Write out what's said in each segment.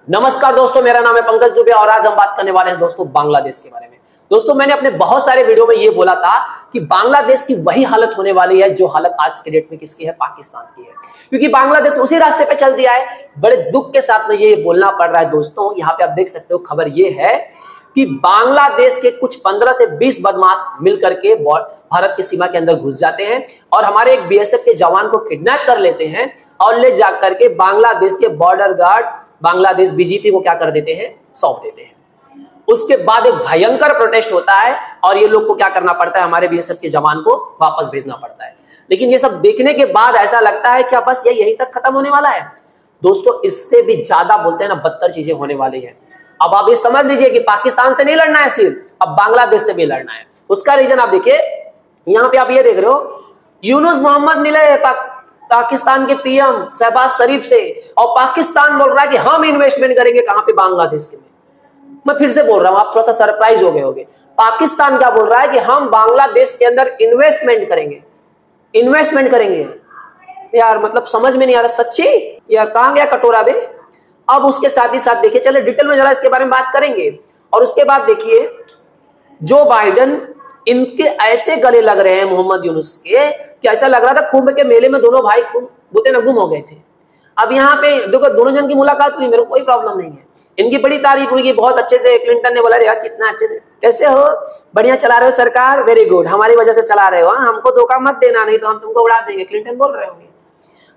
नमस्कार दोस्तों, मेरा नाम है पंकज दुबे और आज हम बात करने वाले हैं दोस्तों बांग्लादेश के बारे में। दोस्तों मैंने अपने बहुत सारे वीडियो में ये बोला था कि बांग्लादेश की वही हालत होने वाली है जो हालत आज के डेट में किसकी है, पाकिस्तान की है, क्योंकि बांग्लादेश उसी रास्ते पे चल दिया है। बड़े दुख के साथ मुझे ये बोलना पड़ रहा है दोस्तों। यहाँ पे आप देख सकते हो, खबर ये है कि बांग्लादेश के कुछ 15 से 20 बदमाश मिलकर के भारत की सीमा के अंदर घुस जाते हैं और हमारे एक बीएसएफ के जवान को किडनैप कर लेते हैं और ले जाकर के बांग्लादेश के बॉर्डर गार्ड बांग्लादेश बीजीपी को क्या कर देते हैं, सौंप देते हैं। उसके बाद एक भयंकर प्रोटेस्ट होता है और ये लोग को क्या करना पड़ता है, हमारे बीएसएफ के जवान को वापस भेजना पड़ता है। लेकिन ये सब देखने के बाद ऐसा लगता है क्या बस ये यहीं तक खत्म होने वाला है? दोस्तों इससे भी ज्यादा बोलते हैं ना, बदतर चीजें होने वाली है। अब आप ये समझ लीजिए कि पाकिस्तान से नहीं लड़ना है सिर्फ, अब बांग्लादेश से भी लड़ना है। उसका रीजन आप देखिए, यहाँ पे आप ये देख रहे हो, यूनुस मोहम्मद मिले पाकिस्तान के पीएम शहबाज शरीफ से और पाकिस्तान बोल रहा है कि हम इन्वेस्टमेंट करेंगे कहां पे, बांग्लादेश के में। मैं फिर से बोल रहा हूं, आप थोड़ा सा सरप्राइज हो गए होंगे। पाकिस्तान क्या बोल रहा है कि हम बांग्लादेश के अंदर इन्वेस्टमेंट करेंगे। यार मतलब समझ में नहीं आ रहा सच्ची, यार कहां गया कटोरा बे। अब उसके साथ ही साथ देखिए, चले डिटेल में जरा इसके बारे में बात करेंगे। और उसके बाद देखिए, जो बाइडेन इनके ऐसे गले लग रहे हैं मोहम्मद यूनुस के कि ऐसा लग रहा था कुंभ के मेले में दोनों भाई बोलते ना गुम हो गए थे। अब यहाँ पे देखो, दोनों जन की मुलाकात हुई, मेरे को कोई प्रॉब्लम नहीं है। इनकी बड़ी तारीफ हुई कि बहुत अच्छे से, क्लिंटन ने बोला यार कितना अच्छे से, कैसे हो, बढ़िया चला रहे हो सरकार, वेरी गुड, हमारी वजह से चला रहे हो, हमको धोखा मत देना नहीं तो हम तुमको उड़ा देंगे, क्लिंटन बोल रहे होंगे।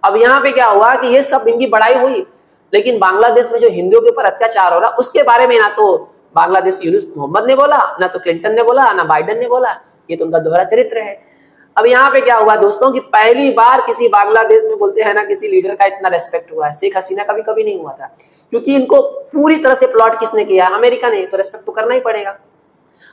अब यहाँ पे क्या हुआ कि ये सब इनकी बड़ाई हुई, लेकिन बांग्लादेश में जो हिंदुओं के ऊपर अत्याचार हो रहा उसके बारे में ना तो बांग्लादेश यूनुस मोहम्मद ने बोला, ना तो क्लिंटन ने बोला, ना बाइडेन ने बोला। ये तो उनका दोहरा चरित्र है। अब यहाँ पे क्या हुआ दोस्तों कि पहली बार किसी बांग्लादेश में बोलते हैं ना किसी लीडर का इतना रेस्पेक्ट हुआ है। शेख हसीना का भी कभी नहीं हुआ था, क्योंकि इनको पूरी तरह से प्लॉट किसने किया, अमेरिका ने, तो रेस्पेक्ट तो करना ही पड़ेगा।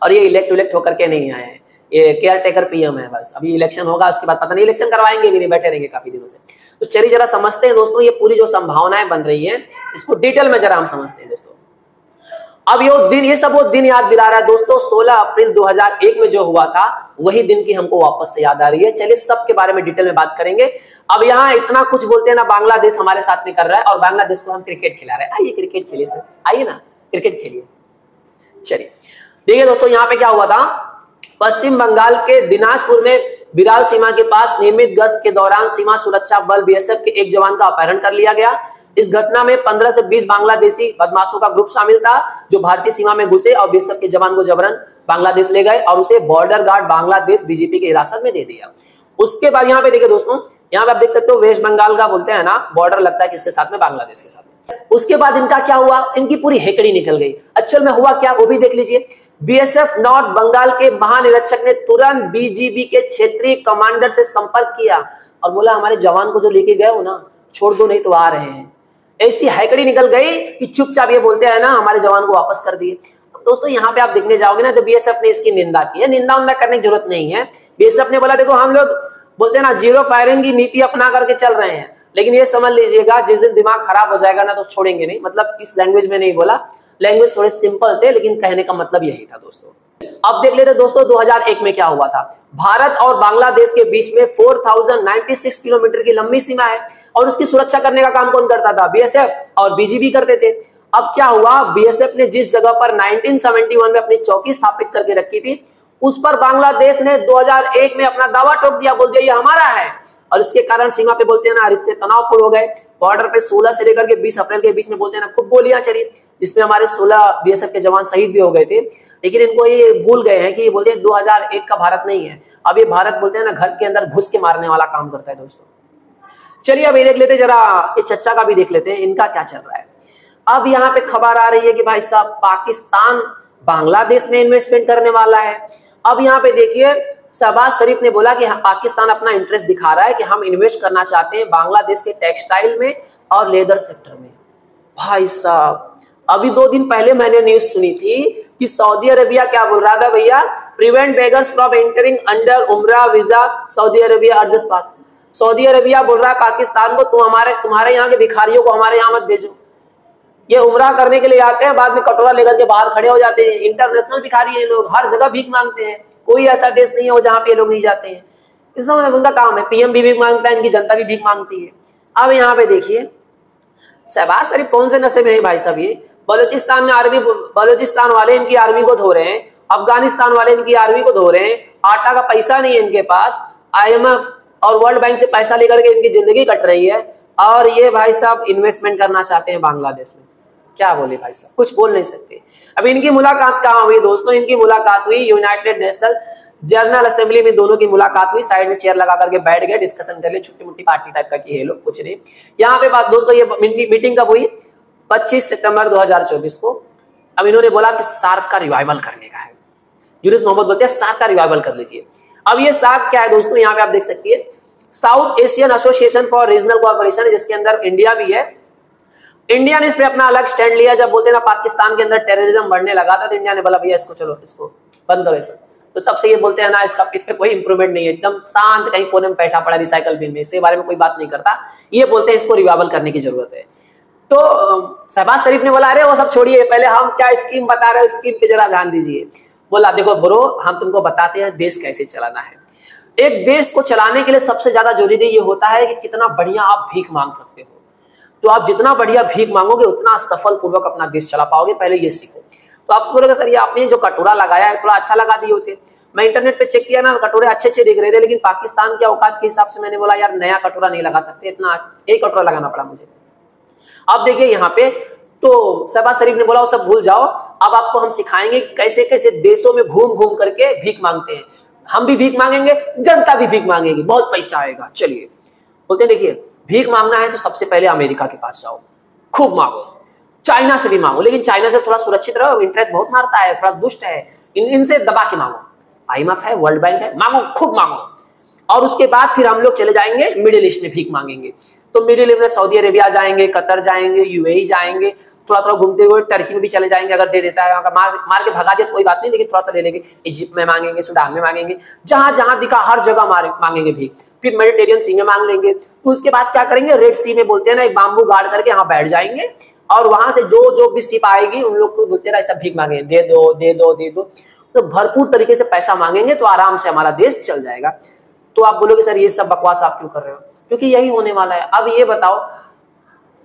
और ये इलेक्ट होकर के नहीं आए हैं, ये केयर टेकर पीएम है बस। अभी इलेक्शन होगा, उसके बाद पता नहीं इलेक्शन करवाएंगे भी नहीं, बैठे रहेंगे काफी दिनों से। तो चलिए जरा समझते हैं दोस्तों, ये पूरी जो संभावनाएं बन रही है इसको डिटेल में जरा हम समझते हैं दोस्तों। अब ये सब वो दिन याद दिला रहा है दोस्तों, 16 अप्रैल 2001 में जो हुआ था वही दिन की हमको वापस से याद आ रही है। चलिए सब के बारे में डिटेल में बात करेंगे। अब यहाँ इतना कुछ बोलते हैं ना, बांग्लादेश हमारे साथ में कर रहा है और बांग्लादेश को हम क्रिकेट खिला रहे हैं। आइए क्रिकेट खेलिए सर, आइए ना क्रिकेट खेलिए। चलिए देखिए दोस्तों, यहाँ पे क्या हुआ था, पश्चिम बंगाल के दिनाजपुर में बिराल सीमा के पास नियमित गश्त के दौरान सीमा सुरक्षा बल बीएसएफ के एक जवान का अपहरण कर लिया गया। इस घटना में 15 से 20 बांग्लादेशी बदमाशों का ग्रुप शामिल था, जो भारतीय सीमा में घुसे और बीएसएफ के जवान को जबरन बांग्लादेश ले गए और उसे बॉर्डर गार्ड बांग्लादेश बीजेपी की हिरासत में दे दिया। उसके बाद यहाँ पे देखिए दोस्तों, यहाँ पे आप देख सकते हो वेस्ट बंगाल का बोलते हैं ना बॉर्डर लगता है किसके साथ में, बांग्लादेश के साथ में। उसके बाद इनका क्या हुआ, इनकी पूरी हेकड़ी निकल गई। एक्चुअल में हुआ क्या वो भी देख लीजिए। बीएसएफ नॉर्थ बंगाल के महानिरीक्षक ने तुरंत बीजीबी के क्षेत्रीय कमांडर से संपर्क किया और बोला हमारे जवान को जो लेके गए हो ना, छोड़ दो नहीं तो आ रहे हैं। ऐसी हैकड़ी निकल गई कि चुपचाप ये बोलते हैं ना हमारे जवान को वापस कर दिए। दोस्तों यहाँ पे आप देखने जाओगे ना तो बीएसएफ ने इसकी निंदा की है। निंदा करने की जरूरत नहीं है। बीएसएफ ने बोला देखो हम लोग बोलते हैं ना जीरो फायरिंग की नीति अपना करके चल रहे हैं, लेकिन ये समझ लीजिएगा जिस दिन दिमाग खराब हो जाएगा ना तो छोड़ेंगे नहीं। मतलब इस लैंग्वेज में नहीं बोला, लैंग्वेज थोड़े सिंपल थे, लेकिन कहने का मतलब यही था दोस्तों। अब देख लेते दोस्तों 2001 में क्या हुआ था। भारत और बांग्लादेश के बीच में 4096 किलोमीटर की लंबी सीमा है और उसकी सुरक्षा करने का काम कौन करता था, बीएसएफ और बीजीबी करते थे। अब क्या हुआ, बीएसएफ ने जिस जगह पर 1971 में अपनी चौकी स्थापित करके रखी थी उस पर बांग्लादेश ने 2001 में अपना दावा ठोक दिया, बोल दिया ये हमारा है। और इसके कारण सीमा पे बोलते हैं ना रिश्ते तनावपूर्ण हो गए। बॉर्डर पे 16 से लेकर के 20 अप्रैल के बीच में बोलते हैं ना खूब गोलियां चली, जिसमें हमारे 16 बीएसएफ के जवान शहीद भी हो गए थे। लेकिन इनको ये भूल गए हैं कि ये बोलते हैं 2001 का भारत नहीं है। अब ये भारत बोलते हैं ना घर के अंदर घुस के मारने वाला काम करता है दोस्तों। चलिए अब ये देख लेते जरा, ये चच्चा का भी देख लेते हैं इनका क्या चल रहा है। अब यहाँ पे खबर आ रही है कि भाई साहब पाकिस्तान बांग्लादेश में इन्वेस्टमेंट करने वाला है। अब यहाँ पे देखिए शहबाज शरीफ ने बोला कि पाकिस्तान अपना इंटरेस्ट दिखा रहा है कि हम इन्वेस्ट करना चाहते हैं बांग्लादेश के टेक्सटाइल में और लेदर सेक्टर में। भाई साहब अभी 2 दिन पहले मैंने न्यूज सुनी थी कि सऊदी अरेबिया क्या बोल रहा था, भैया prevent beggars from entering under उम्रा वीजा सऊदी अरेबिया अर्जेस पाक। सऊदी अरेबिया बोल रहा है पाकिस्तान को तुम्हारे यहाँ के भिखारियों को हमारे यहाँ मत भेजो। ये उम्रा करने के लिए आते हैं, बाद में कटोरा लेकर के बाहर खड़े हो जाते हैं। इंटरनेशनल भिखारी है लोग, हर जगह भीख मांगते हैं। कोई ऐसा देश नहीं है जहां पे ये लोग नहीं जाते हैं। इसमें उनका काम है, पीएम भी भीख मांगता है, इनकी जनता भी भीख मांगती है। अब यहाँ पे देखिए शहबाज शरीफ कौन से नशे में है भाई साहब? ये बलूचिस्तान में आर्मी, बलूचिस्तान वाले इनकी आर्मी को धो रहे हैं, अफगानिस्तान वाले इनकी आर्मी को धो रहे हैं, आटा का पैसा नहीं है इनके पास, IMF और वर्ल्ड बैंक से पैसा लेकर के इनकी जिंदगी कट रही है, और ये भाई साहब इन्वेस्टमेंट करना चाहते हैं बांग्लादेश में। क्या बोले भाई साहब, कुछ बोल नहीं सकते। अब इनकी मुलाकात कहाँ हुई दोस्तों? इनकी मुलाकात हुई यूनाइटेड नेशनल जनरल असेंबली में, दोनों की मुलाकात हुई, साइड में चेयर लगा करके बैठ गए, डिस्कशन कर ले, छुट्टी मुट्टी पार्टी टाइप का की है लोग, कुछ नहीं। यहाँ पे बात दोस्तों, ये मीटिंग कब हुई? 25 सितंबर 2024 को। अब इन्होंने बोला कि सार्क का रिवाइवल करने का है। यूनुस मोहम्मद बोलते हैं सार्क का रिवाइवल कर लीजिए। अब ये सार्क क्या है दोस्तों? यहाँ पे आप देख सकती है, south Asian association for regional cooperation, जिसके अंदर इंडिया भी है। इंडिया ने इस पे अपना अलग स्टैंड लिया। जब बोलते ना पाकिस्तान के अंदर टेररिज्म बढ़ने लगा था, तो इंडिया ने बोला भैया इसको चलो इसको बंद करो सब। तो तब से ये बोलते हैं ना इसका, इस पे कोई इंप्रूवमेंट नहीं है, एकदम शांत कहीं कोने में बैठा पड़ा रिसाइकल बिन में, इसके बारे में कोई बात नहीं करता। ये बोलते हैं इसको रिवाइवल करने की जरूरत है। तो शहबाज शरीफ ने बोला अरे वो सब छोड़िए, पहले हम क्या स्कीम बता रहे हो, स्कीम पे जरा ध्यान दीजिए। बोला देखो ब्रो, हम तुमको बताते हैं देश कैसे चलाना है। एक देश को चलाने के लिए सबसे ज्यादा जरूरी ये होता है कि कितना बढ़िया आप भीख मांग सकते हो। तो आप जितना बढ़िया भीख मांगोगे उतना सफल पूर्वक अपना देश चला पाओगे, पहले ये सीखो। तो आप बोलोगे सर ये आपने जो कटोरा लगाया है थोड़ा अच्छा लगा दिए होते। मैं इंटरनेट पे चेक किया ना, कटोरे अच्छे दिख रहे थे, लेकिन पाकिस्तान के औकात के हिसाब से मैंने बोला यार नया कटोरा नहीं लगा सकते, इतना एक कटोरा लगाना पड़ा मुझे। अब देखिए यहाँ पे तो शहबाज शरीफ ने बोला वो सब भूल जाओ, अब आपको हम सिखाएंगे कैसे कैसे देशों में घूम घूम करके भीख मांगते हैं। हम भी भीख मांगेंगे, जनता भी भीख मांगेगी, बहुत पैसा आएगा। चलिए बोलते हैं देखिए भीख मांगना है तो सबसे पहले अमेरिका के पास जाओ, खूब मांगो, चाइना से भी मांगो, लेकिन चाइना से थोड़ा सुरक्षित रहो, इंटरेस्ट बहुत मारता है, थोड़ा दुष्ट है, इनसे दबा के मांगो। IMF है, वर्ल्ड बैंक है, मांगो, खूब मांगो। और उसके बाद फिर हम लोग चले जाएंगे मिडिल ईस्ट में भीख मांगेंगे। तो मिडिल ईस्ट में सऊदी अरेबिया जाएंगे, कतर जाएंगे, UAE जाएंगे, थोड़ा थोड़ा घूमते हुए टर्की में भी चले जाएंगे, अगर दे देता है मार के भगा दिया तो कोई बात नहीं, लेकिन थोड़ा सा ले लेंगे। इजिप्ट में मांगेंगे, सूडान में मांगेंगे, जहां जहां दिखा हर जगह मांगेंगे भीख। फिर मेडिटेरियन सी में मांग लेंगे। तो उसके बाद क्या करेंगे, रेड सी में बोलते हैं ना, एक बाम्बू गाड़ करके यहाँ बैठ जाएंगे, और वहां से जो भी शिप आएगी उन लोग को बोलते हैं ऐसा भीख मांगे, दे दो दे दो दे दो। तो भरपूर तरीके से पैसा मांगेंगे तो आराम से हमारा देश चल जाएगा। तो आप बोलोगे सर ये सब बकवास आप क्यों कर रहे हो? क्योंकि यही होने वाला है। अब ये बताओ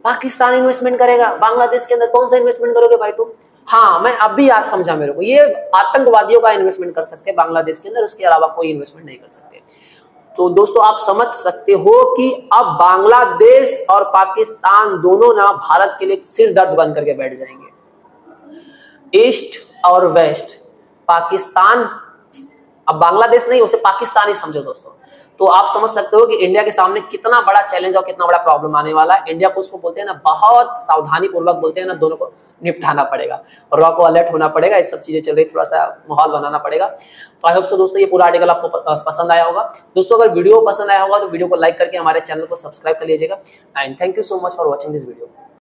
पाकिस्तान इन्वेस्टमेंट करेगा बांग्लादेश के अंदर, कौन सा इन्वेस्टमेंट करोगे भाई तुम? हाँ मैं अब भी याद समझा मेरे को, ये आतंकवादियों का इन्वेस्टमेंट कर सकते हैं बांग्लादेश के अंदर, उसके अलावा कोई इन्वेस्टमेंट नहीं कर सकते। तो दोस्तों आप समझ सकते हो कि अब बांग्लादेश और पाकिस्तान दोनों ना भारत के लिए सिर दर्द बन करके बैठ जाएंगे। ईस्ट और वेस्ट, पाकिस्तान अब बांग्लादेश नहीं, उसे पाकिस्तान ही समझो दोस्तों। तो आप समझ सकते हो कि इंडिया के सामने कितना बड़ा चैलेंज और कितना बड़ा प्रॉब्लम आने वाला है। इंडिया को उसको बोलते हैं ना, बहुत सावधानी पूर्वक बोलते हैं ना, दोनों को निपटाना पड़ेगा, रॉ को अलर्ट होना पड़ेगा, ये सब चीजें चल रही, थोड़ा सा माहौल बनाना पड़ेगा। तो आई होप सो दोस्तों ये पूरा आर्टिकल आपको पसंद आया होगा। दोस्तों अगर वीडियो पसंद आया होगा तो वीडियो को लाइक करके हमारे चैनल को सब्सक्राइब कर लीजिएगा। And thank you so much for watching this video.